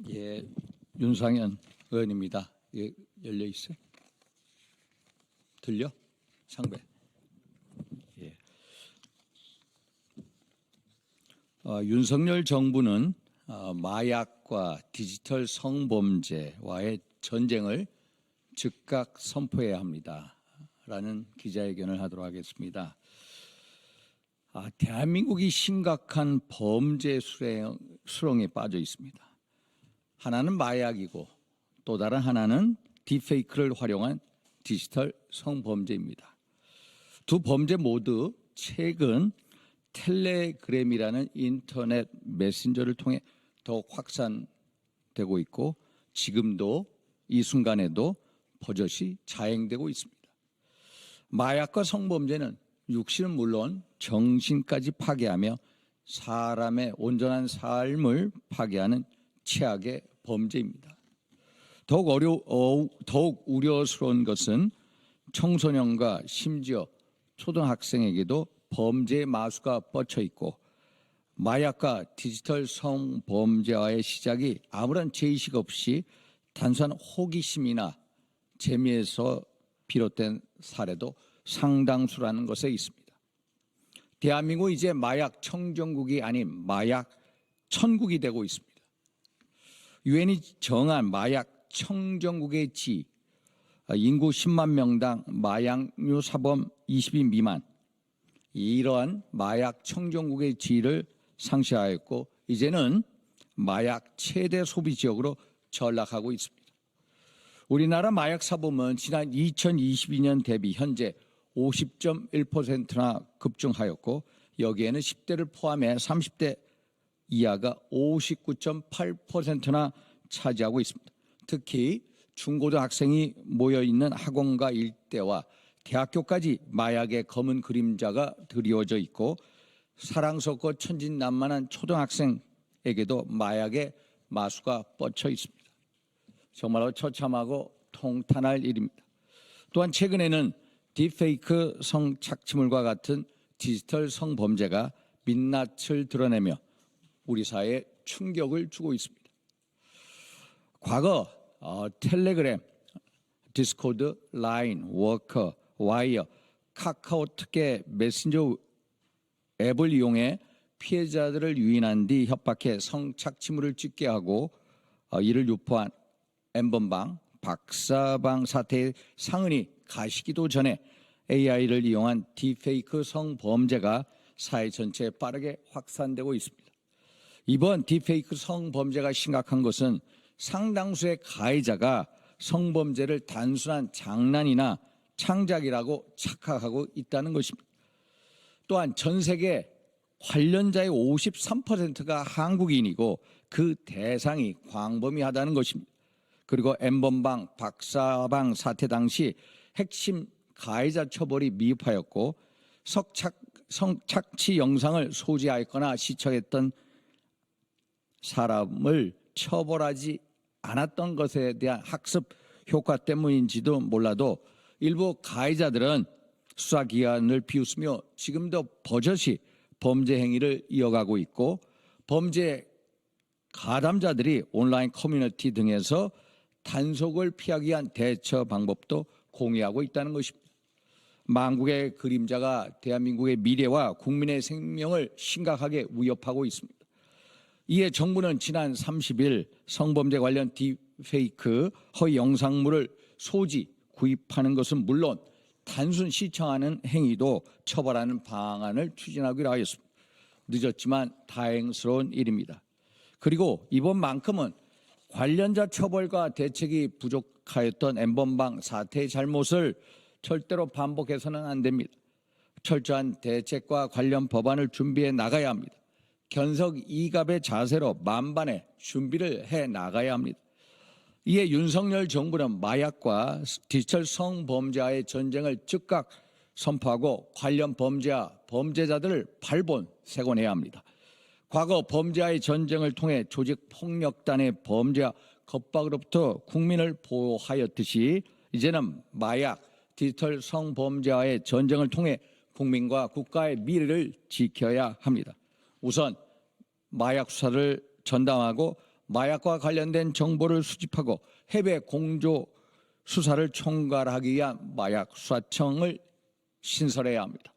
예, 윤상현 의원입니다. 예, 열려 있어요? 들려? 상배. 예. 윤석열 정부는 마약과 디지털 성범죄와의 전쟁을 즉각 선포해야 합니다라는 기자회견을 하도록 하겠습니다. 대한민국이 심각한 범죄 수렁에 빠져 있습니다. 하나는 마약이고 또 다른 하나는 딥페이크를 활용한 디지털 성범죄입니다. 두 범죄 모두 최근 텔레그램이라는 인터넷 메신저를 통해 더욱 확산되고 있고 지금도 이 순간에도 버젓이 자행되고 있습니다. 마약과 성범죄는 육신은 물론 정신까지 파괴하며 사람의 온전한 삶을 파괴하는 최악의 범죄입니다. 더욱 우려스러운 것은 청소년과 심지어 초등학생에게도 범죄의 마수가 뻗쳐 있고 마약과 디지털 성범죄와의 시작이 아무런 죄의식 없이 단순한 호기심이나 재미에서 비롯된 사례도 상당수라는 것에 있습니다. 대한민국은 이제 마약 청정국이 아닌 마약 천국이 되고 있습니다. 유엔이 정한 마약 청정국의 지, 인구 10만 명당 마약류 사범 20인 미만, 이러한 마약 청정국의 지위를 상실하였고 이제는 마약 최대 소비 지역으로 전락하고 있습니다. 우리나라 마약 사범은 지난 2022년 대비 현재 50.1%나 급증하였고 여기에는 10대를 포함해 30대 이하가 59.8%나 차지하고 있습니다. 특히 중고등학생이 모여있는 학원가 일대와 대학교까지 마약의 검은 그림자가 드리워져 있고 사랑스럽고 천진난만한 초등학생에게도 마약의 마수가 뻗쳐 있습니다. 정말로 처참하고 통탄할 일입니다. 또한 최근에는 딥페이크 성착취물과 같은 디지털 성범죄가 민낯을 드러내며 우리 사회에 충격을 주고 있습니다. 과거 텔레그램, 디스코드, 라인, 워커, 와이어, 카카오톡의 메신저 앱을 이용해 피해자들을 유인한 뒤 협박해 성착취물을 찍게 하고 이를 유포한 N번방, 박사방 사태의 상흔이 가시기도 전에 AI를 이용한 딥페이크 성범죄가 사회 전체에 빠르게 확산되고 있습니다. 이번 딥페이크 성범죄가 심각한 것은 상당수의 가해자가 성범죄를 단순한 장난이나 창작이라고 착각하고 있다는 것입니다. 또한 전 세계 관련자의 53%가 한국인이고 그 대상이 광범위하다는 것입니다. 그리고 N번방, 박사방 사태 당시 핵심 가해자 처벌이 미흡하였고 성착취 영상을 소지하였거나 시청했던 사람을 처벌하지 않았던 것에 대한 학습 효과 때문인지도 몰라도 일부 가해자들은 수사기관을 비웃으며 지금도 버젓이 범죄 행위를 이어가고 있고 범죄 가담자들이 온라인 커뮤니티 등에서 단속을 피하기 위한 대처 방법도 공유하고 있다는 것입니다. 망국의 그림자가 대한민국의 미래와 국민의 생명을 심각하게 위협하고 있습니다. 이에 정부는 지난 30일 성범죄 관련 딥페이크 허위 영상물을 소지, 구입하는 것은 물론 단순 시청하는 행위도 처벌하는 방안을 추진하기로 하였습니다. 늦었지만 다행스러운 일입니다. 그리고 이번만큼은 관련자 처벌과 대책이 부족하였던 N번방 사태의 잘못을 절대로 반복해서는 안 됩니다. 철저한 대책과 관련 법안을 준비해 나가야 합니다. 견석이갑의 자세로 만반의 준비를 해 나가야 합니다. 이에 윤석열 정부는 마약과 디지털 성범죄와의 전쟁을 즉각 선포하고 관련 범죄와 범죄자들을 발본색원해야 합니다. 과거 범죄와의 전쟁을 통해 조직폭력단의 범죄와 겁박으로부터 국민을 보호하였듯이 이제는 마약, 디지털 성범죄와의 전쟁을 통해 국민과 국가의 미래를 지켜야 합니다. 우선 마약 수사를 전담하고 마약과 관련된 정보를 수집하고 해외 공조 수사를 총괄하기 위한 마약 수사청을 신설해야 합니다.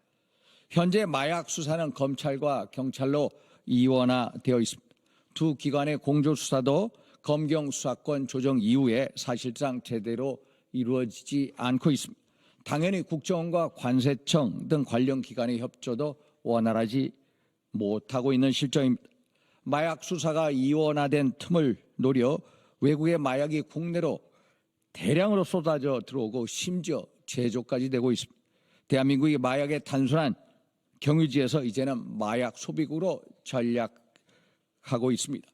현재 마약 수사는 검찰과 경찰로 이원화되어 있습니다. 두 기관의 공조 수사도 검경 수사권 조정 이후에 사실상 제대로 이루어지지 않고 있습니다. 당연히 국정원과 관세청 등 관련 기관의 협조도 원활하지 못하고 있는 실정입니다. 마약 수사가 이원화된 틈을 노려 외국의 마약이 국내로 대량으로 쏟아져 들어오고 심지어 제조까지 되고 있습니다. 대한민국이 마약의 단순한 경유지에서 이제는 마약 소비국으로 전락하고 있습니다.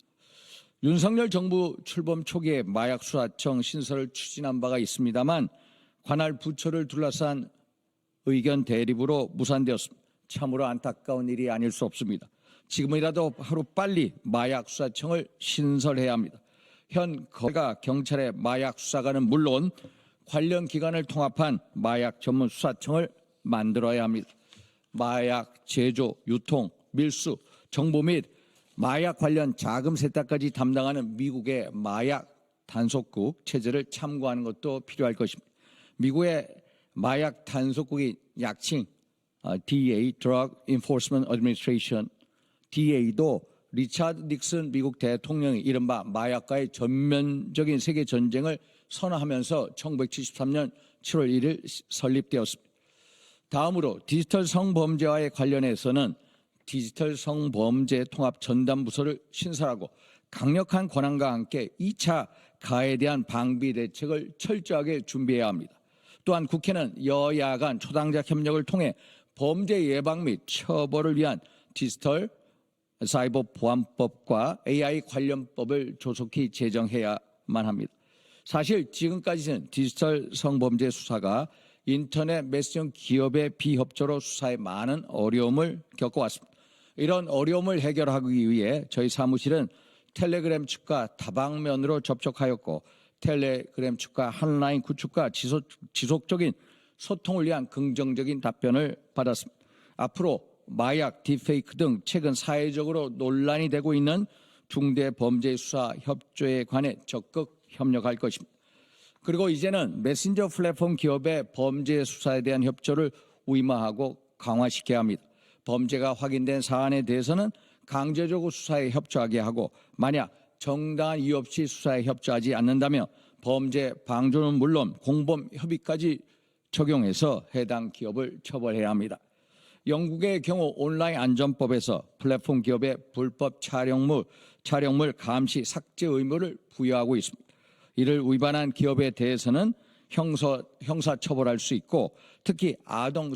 윤석열 정부 출범 초기에 마약수사청 신설을 추진한 바가 있습니다만 관할 부처를 둘러싼 의견 대립으로 무산되었습니다. 참으로 안타까운 일이 아닐 수 없습니다. 지금이라도 하루빨리 마약수사청을 신설해야 합니다. 현 거가 경찰의 마약수사관은 물론 관련 기관을 통합한 마약 전문 수사청을 만들어야 합니다. 마약 제조, 유통, 밀수, 정보 및 마약 관련 자금 세탁까지 담당하는 미국의 마약 단속국 체제를 참고하는 것도 필요할 것입니다. 미국의 마약 단속국이 약칭 DEA, Drug Enforcement Administration, DEA도 리차드 닉슨 미국 대통령이 이른바 마약과의 전면적인 세계 전쟁을 선언하면서 1973년 7월 1일 설립되었습니다. 다음으로 디지털 성범죄와의 관련해서는 디지털 성범죄 통합 전담 부서를 신설하고 강력한 권한과 함께 2차 가해에 대한 방비 대책을 철저하게 준비해야 합니다. 또한 국회는 여야 간 초당적 협력을 통해 범죄 예방 및 처벌을 위한 디지털 사이버 보안법과 AI 관련법을 조속히 제정해야만 합니다. 사실 지금까지는 디지털 성범죄 수사가 인터넷 메시징 기업의 비협조로 수사에 많은 어려움을 겪어왔습니다. 이런 어려움을 해결하기 위해 저희 사무실은 텔레그램 측과 다방면으로 접촉하였고 텔레그램 측과 한라인 구축과 지속적인 소통을 위한 긍정적인 답변을 받았습니다. 앞으로 마약, 딥페이크 등 최근 사회적으로 논란이 되고 있는 중대범죄 수사 협조에 관해 적극 협력할 것입니다. 그리고 이제는 메신저 플랫폼 기업의 범죄 수사에 대한 협조를 의무화하고 강화시켜야 합니다. 범죄가 확인된 사안에 대해서는 강제적으로 수사에 협조하게 하고 만약 정당한 이유 없이 수사에 협조하지 않는다면 범죄 방조는 물론 공범 협의까지 적용해서 해당 기업을 처벌해야 합니다. 영국의 경우 온라인 안전법에서 플랫폼 기업의 불법 촬영물 감시 삭제 의무를 부여하고 있습니다. 이를 위반한 기업에 대해서는 형사 처벌할 수 있고 특히 아동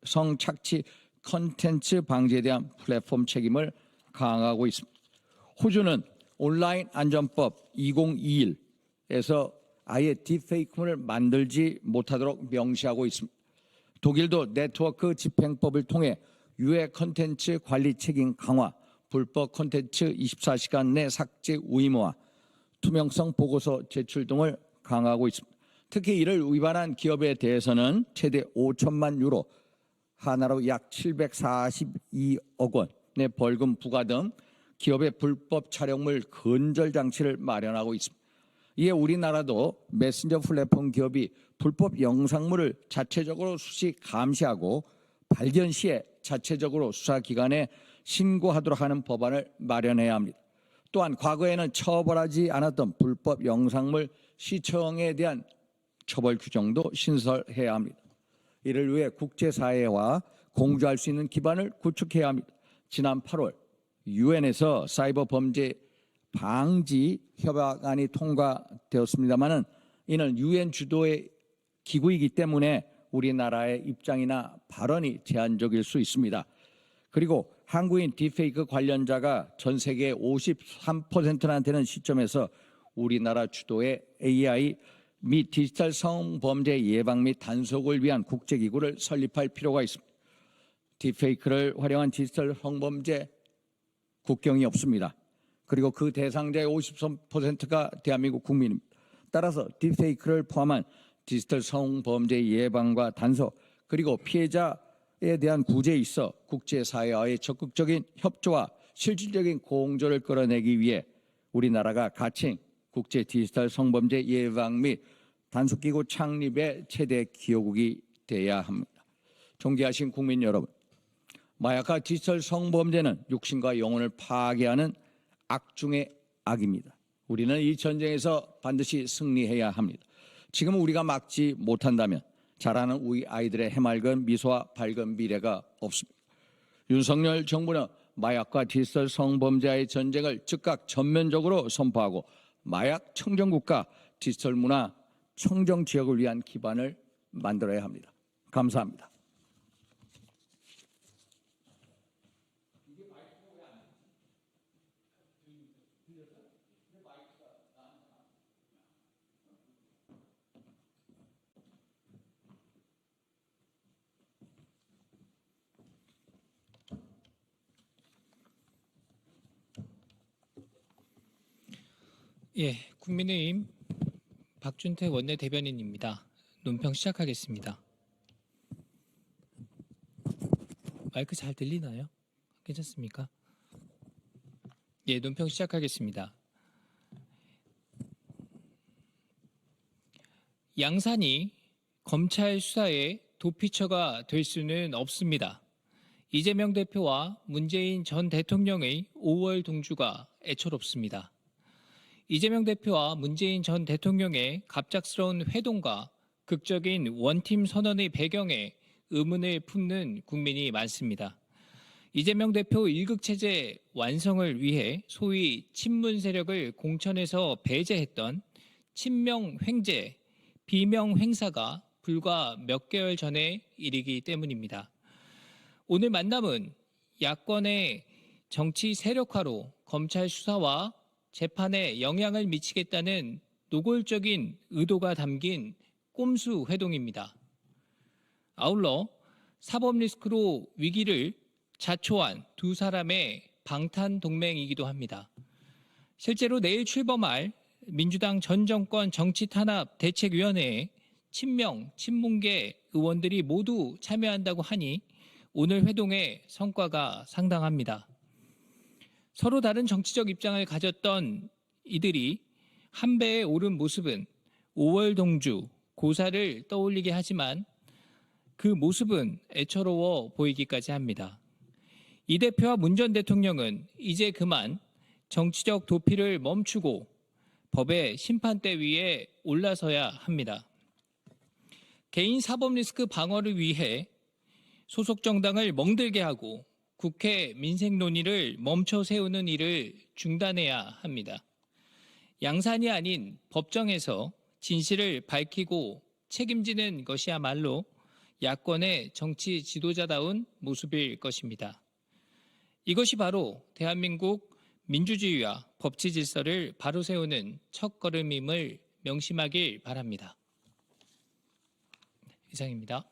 성착취 컨텐츠 방지에 대한 플랫폼 책임을 강화하고 있습니다. 호주는 온라인 안전법 2021에서 아예 딥페이크를 만들지 못하도록 명시하고 있습니다. 독일도 네트워크 집행법을 통해 유해 컨텐츠 관리 책임 강화, 불법 컨텐츠 24시간 내 삭제 의무화, 투명성 보고서 제출 등을 강화하고 있습니다. 특히 이를 위반한 기업에 대해서는 최대 5천만 유로, 하나로 약 742억 원의 벌금 부과 등 기업의 불법 촬영물 근절 장치를 마련하고 있습니다. 이에 우리나라도 메신저 플랫폼 기업이 불법 영상물을 자체적으로 수시 감시하고 발견 시에 자체적으로 수사기관에 신고하도록 하는 법안을 마련해야 합니다. 또한 과거에는 처벌하지 않았던 불법 영상물 시청에 대한 처벌 규정도 신설해야 합니다. 이를 위해 국제사회와 공조할 수 있는 기반을 구축해야 합니다. 지난 8월 유엔에서 사이버 범죄 방지 협약안이 통과되었습니다마는 이는 유엔 주도의 기구이기 때문에 우리나라의 입장이나 발언이 제한적일 수 있습니다. 그리고 한국인 딥페이크 관련자가 전 세계 53%나 되는 시점에서 우리나라 주도의 AI 및 디지털 성범죄 예방 및 단속을 위한 국제기구를 설립할 필요가 있습니다. 딥페이크를 활용한 디지털 성범죄 국경이 없습니다. 그리고 그 대상자의 53%가 대한민국 국민입니다. 따라서 딥페이크를 포함한 디지털 성범죄 예방과 단속 그리고 피해자에 대한 구제에 있어 국제사회와의 적극적인 협조와 실질적인 공조를 끌어내기 위해 우리나라가 가칭 국제 디지털 성범죄 예방 및 단속기구 창립의 최대 기여국이 돼야 합니다. 존귀하신 국민 여러분, 마약과 디지털 성범죄는 육신과 영혼을 파괴하는 악 중의 악입니다. 우리는 이 전쟁에서 반드시 승리해야 합니다. 지금 우리가 막지 못한다면 자라는 우리 아이들의 해맑은 미소와 밝은 미래가 없습니다. 윤석열 정부는 마약과 디지털 성범죄와의 전쟁을 즉각 전면적으로 선포하고 마약 청정국가, 디지털 문화 청정 지역을 위한 기반을 만들어야 합니다. 감사합니다. 예, 국민의힘 박준태 원내대변인입니다. 논평 시작하겠습니다. 마이크 잘 들리나요? 괜찮습니까? 예, 논평 시작하겠습니다. 양산이 검찰 수사의 도피처가 될 수는 없습니다. 이재명 대표와 문재인 전 대통령의 5월 동주가 애처롭습니다. 이재명 대표와 문재인 전 대통령의 갑작스러운 회동과 극적인 원팀 선언의 배경에 의문을 품는 국민이 많습니다. 이재명 대표 일극체제 완성을 위해 소위 친문 세력을 공천에서 배제했던 친명 횡재, 비명 횡사가 불과 몇 개월 전의 일이기 때문입니다. 오늘 만남은 야권의 정치 세력화로 검찰 수사와 재판에 영향을 미치겠다는 노골적인 의도가 담긴 꼼수 회동입니다. 아울러 사법 리스크로 위기를 자초한 두 사람의 방탄 동맹이기도 합니다. 실제로 내일 출범할 민주당 전 정권 정치탄압대책위원회에 친명, 친문계 의원들이 모두 참여한다고 하니 오늘 회동의 성과가 상당합니다. 서로 다른 정치적 입장을 가졌던 이들이 한 배에 오른 모습은 5월 동주, 고사를 떠올리게 하지만 그 모습은 애처로워 보이기까지 합니다. 이 대표와 문 전 대통령은 이제 그만 정치적 도피를 멈추고 법의 심판대 위에 올라서야 합니다. 개인 사법 리스크 방어를 위해 소속 정당을 멍들게 하고 국회 민생 논의를 멈춰 세우는 일을 중단해야 합니다. 양산이 아닌 법정에서 진실을 밝히고 책임지는 것이야말로 야권의 정치 지도자다운 모습일 것입니다. 이것이 바로 대한민국 민주주의와 법치 질서를 바로 세우는 첫걸음임을 명심하길 바랍니다. 이상입니다.